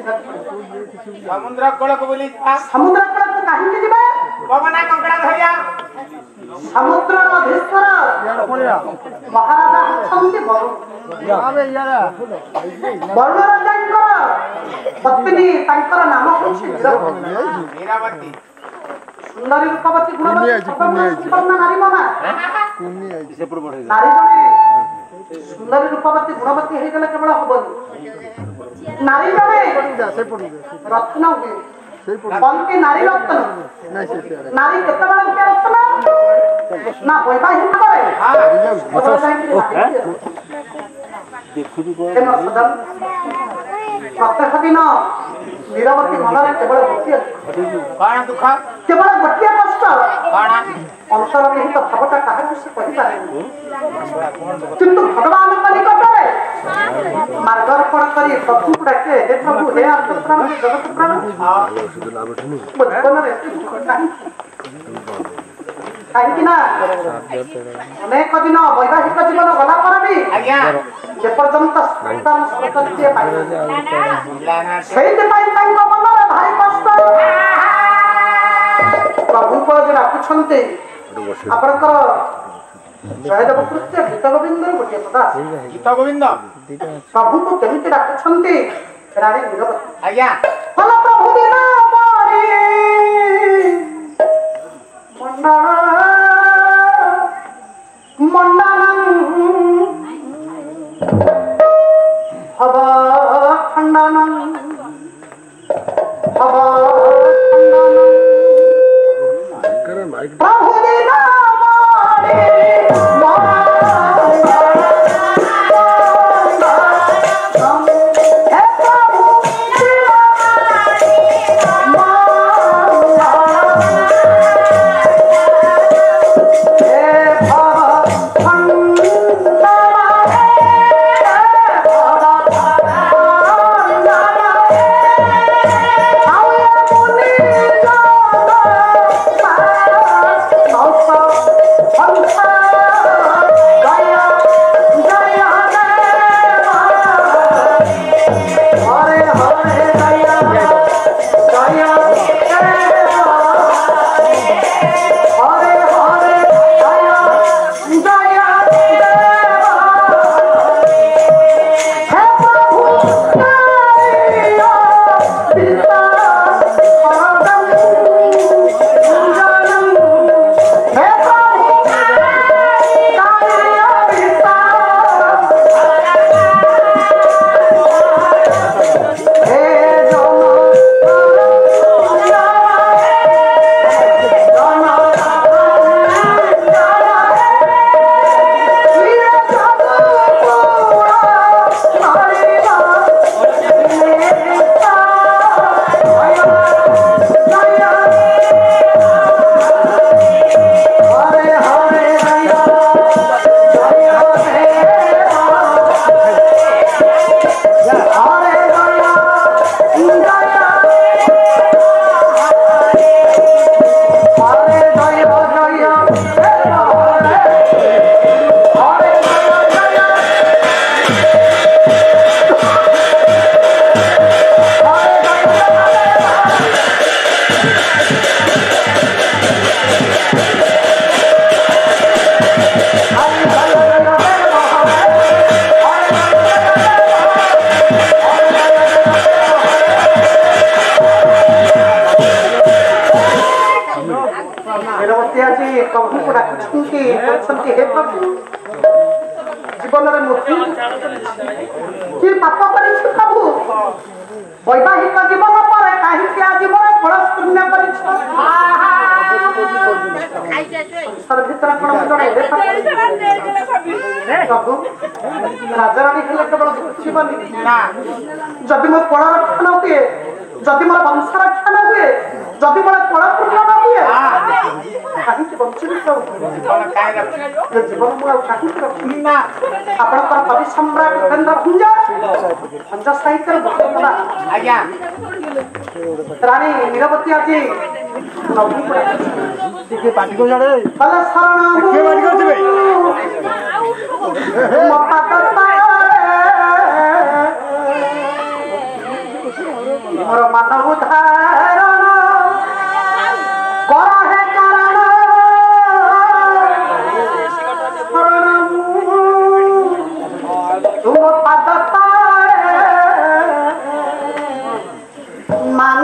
समुद्र कूल को बोली समुद्र कूल को कहीं जीवा पवना कंकड़ा धरिया समुद्र अधीश्वर महाराजा हच्छन्ति वरुण राजांकर पत्नी तांकर नाम होछि मीरावती सुंदरी रूपवती गुणवती संपन्न नारी मामा नारी जने सुंदरी रूपवती गुणवती हे गले केवल हबनी नारी जने रत्न हुए पंक्ति नारी रत्न नारी केतबेला के रत्न ना वैवाहिक करे प्रत्येक दिन नीरवती मनरे केवल गोटे कौन दुख केवल गोटे कष्ट कौन अंतर निहित भावटा काहे से कहि पारे किंतु भगवान निकटरे मार्गर्पण करी प्रभु को डाके हे प्रभु हे आत्मप्राण जगत प्राण कहीं ना अनेक दिन वैवाहिक जीवन गला पर भी आज्ञा जे पर्यंत संतान संतति पाइ सेति पाइ तांको मनरे भारी कष्ट प्रभु को जे राखुछन्ते आपनकर जयदेव कृत्य गीत गोविंद गोटे पदा गीत गोविंद प्रभु को केमिति राखुछन्ते रानी नीरवती आज्ञा फल प्रभु बिना पारी मंडलम हव खंडनम प्रभु बिना जीवन कि पाप कर प्रभु वैवाहिक जीवन पर कहीं जीवन फल शून्य कर राजाराणी हेले केवल दुखीबनी जदि मो कल रक्षा न हुए जदि मोर वंश रक्षा न हुए जदि मोर कल पूर्ण न हुए कहीं बंचित जीवन मुझे कहीं रखी ना आपंकर कवि सम्राट उपेन्द्र भंज भंज साहित्य आज्ञा रानी नीरवती आज पार्टी को जाने भले शरण के पार्टी करथिबे मता करता ମୋର ମାନ ଉଦ୍ଧାରଣ କର ହେ କାରଣ ତୁମ ପାଦ ତଳେ ମାନ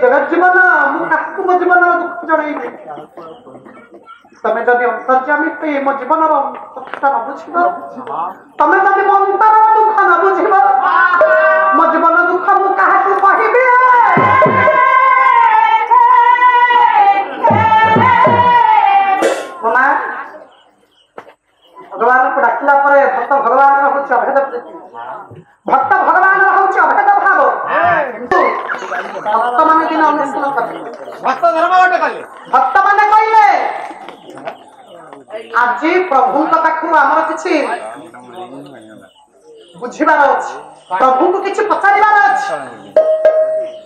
जगत जीवन मुझे जीवन दुख जन तमें जब अंतर्जामी पे मो जीवन कथा न बुझ तमें जब मो अंतर दुख न बुझ मो जीवन दुख मु कहबी भगवान को डाकिला भक्त भगवान हूँ अभेद प्रीति भक्त भगवान हूँ अभेद भाव भक्त मान दिन अन्वेषण कले भक्त धर्म गोटे कले भक्त मान कहले आज प्रभु पाखु आमर किछि बुझिबार अछि प्रभु को किछि पचारिबार अछि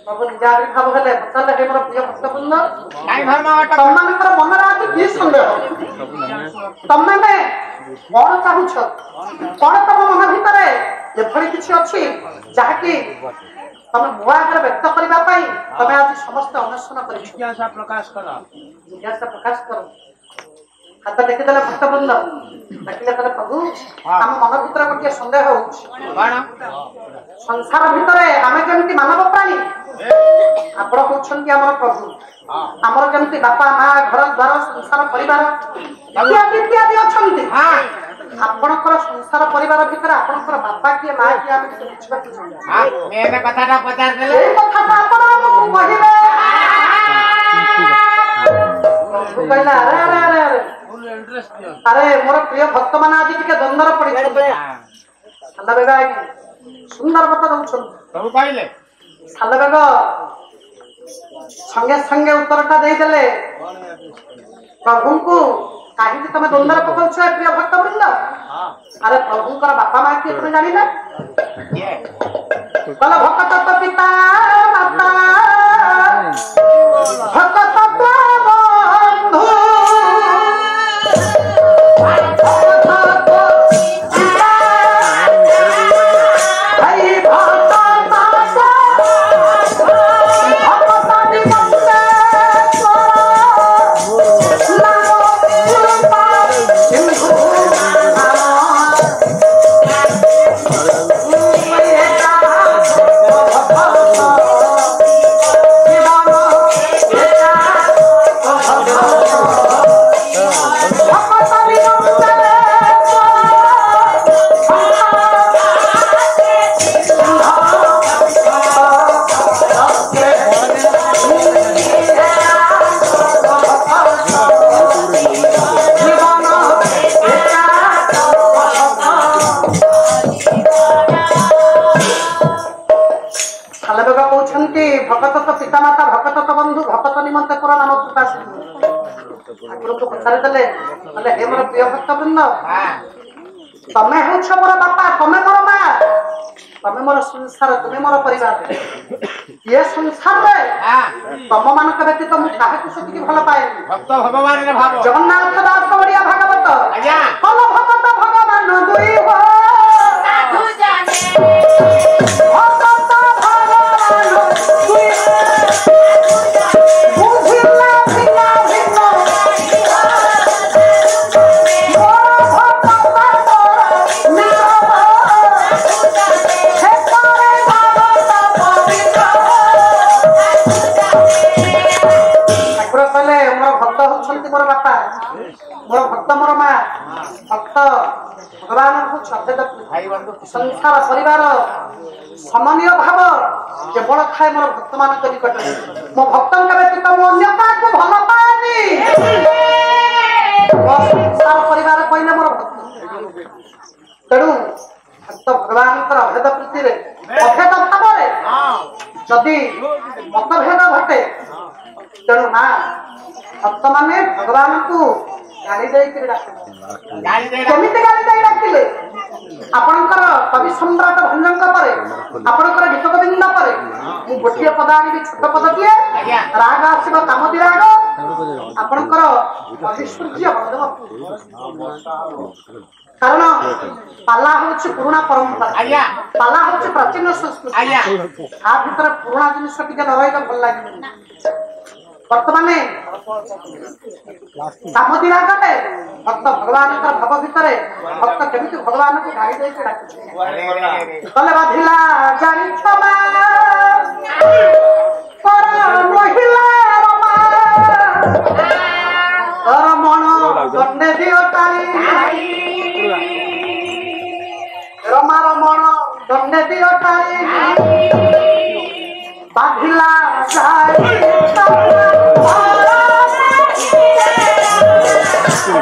प्रभु निज आविर्भाव हेले पचारले हे मोर प्रिय भक्त बृंद काई धर्म गोटे तमनकर मनरा आज की संदेह तमने कौन चाहूछ कौन तम मन भितरे एभली किछि अछि जाहाकि तमे मुआ आगे व्यक्त करबा पई तमे आज समस्त अन्वेषण करि जिज्ञासा प्रकाश करो जिज्ञासा प्रकाश करो ହାତ ଟେକିଦେଲେ ଭକ୍ତବୃନ୍ଦ ଡାକିଲେ କହିଲେ ପ୍ରଭୁ ଆମ ମନ ଭିତରେ ଗୋଟିଏ ସନ୍ଦେହ ହଉଛି ସଂସାର ଭିତରେ ଆମେ ଯେମିତି ମାନବ ପ୍ରାଣୀ ଆପଣ ହଉଛନ୍ତି ଆମର ପ୍ରଭୁ ଆମର ଯେମିତି ବାପା ମା ଘର ଦ୍ୱାର ସଂସାର ପରିବାର ଇତ୍ୟାଦି ଇତ୍ୟାଦି ଅଛନ୍ତି ଆପଣଙ୍କର ସଂସାର ପରିବାର ଭିତରେ ଆପଣଙ୍କର ବାପା କିଏ ମା କିଏ ଆମେ ବୁଝିବାକୁ ଚାହୁଁଛୁ କଥାଟା ପଚାରିଦେଲେ এই কথাটা ଆପଣ ଆମକୁ କହିବେ କହିଲା ଆରେ ଆରେ ଆରେ ଆରେ আরে মোর প্রিয় ভক্ত মানে আজ টিকে দ্বন্দ্বর পড়িছে সালা বেগা সুন্দর মত দউছন ସବୁ କହିଲେ সালা বেগ সঙ্গে সঙ্গে উত্তরটা দেই দেলে প্রভুଙ୍କୁ কাহিনী তুমি দ্বন্দ্বর পকাউছ প্রিয় ভক্ত বৃন্দ আরে প্রভুଙ୍କର বাপা মা কি তুমি জানি না বলো ভক্ত তো পিতা মাতা ভক্ত তো বন্ধু तमे हूछ मोर बापा तमे मोर माँ तमे मोर संसार तुमे मोर परिवार ये संसार रे तम मानक व्यतीत मु काहे सेतिकी भल पाए भक्त भगवान रे भाव जगन्नाथ दास बड़िया भागवत आज्ञा कल भगत भगवान दुई हो साधु जाने भगत भगवान दुई बुझिला भिन्ना भिन्न मोर बापा मोर भक्त मोर माँ भक्त भगवान को संसार परिवार समन्वय भाव केवल थाए मोर भक्त मान निकट मो भक्त व्यतीत मो अन्य को भल पाएनी संसार परिवार कहले मोर भक्त तेणु भक्त भगवान अभेद प्रीति अभेद भाव जदि मतभेद घटे तेणु माँ भक्त माने भगवान को गाड़ी देकर केमिति गाड़ी दे डाकिले आपणकर कवि सम्राट भंजन पर आपणकर गीत गोविंद पर मु गोटिए पद आनी छोट पद दिए राग आसब कामदी राग आपणकर अभिसूर्य कारण पाला हूँ पुराणा परंपरा पाला हूँ प्राचीन संस्कृति आ भीतर पुराणा जिनिस टिके न रही भल लगे बर्तमान सामदी रागटे भक्त भगवान भाव भितर भक्त केमिति भगवान को गाड़ी दे कले बाधिला जानी क्षमा पर महिला रमा तर मन दंडे दियो तारी रमार मन दंडे दियो तारी बाधिला जानी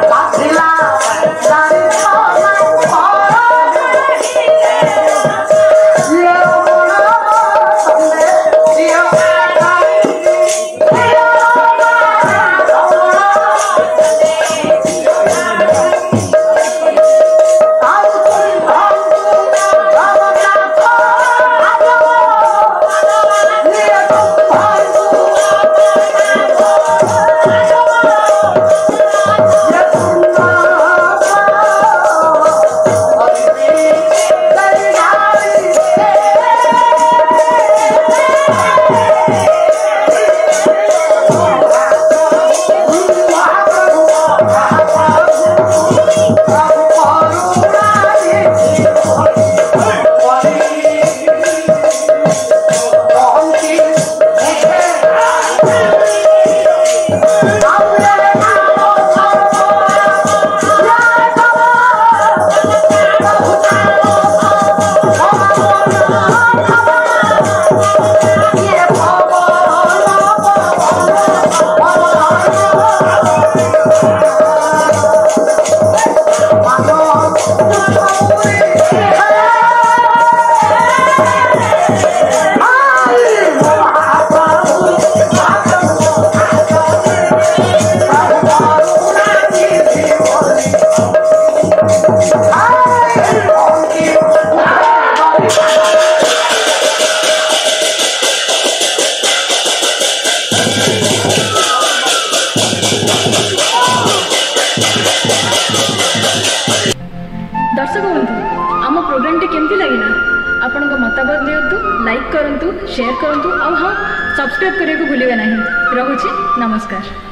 बाधिला जानी आपणक मतामत दिंतु लाइक करूँ शेयर करूँ और हाँ सब्सक्राइब करने को भूलिए ना। रहुछि नमस्कार।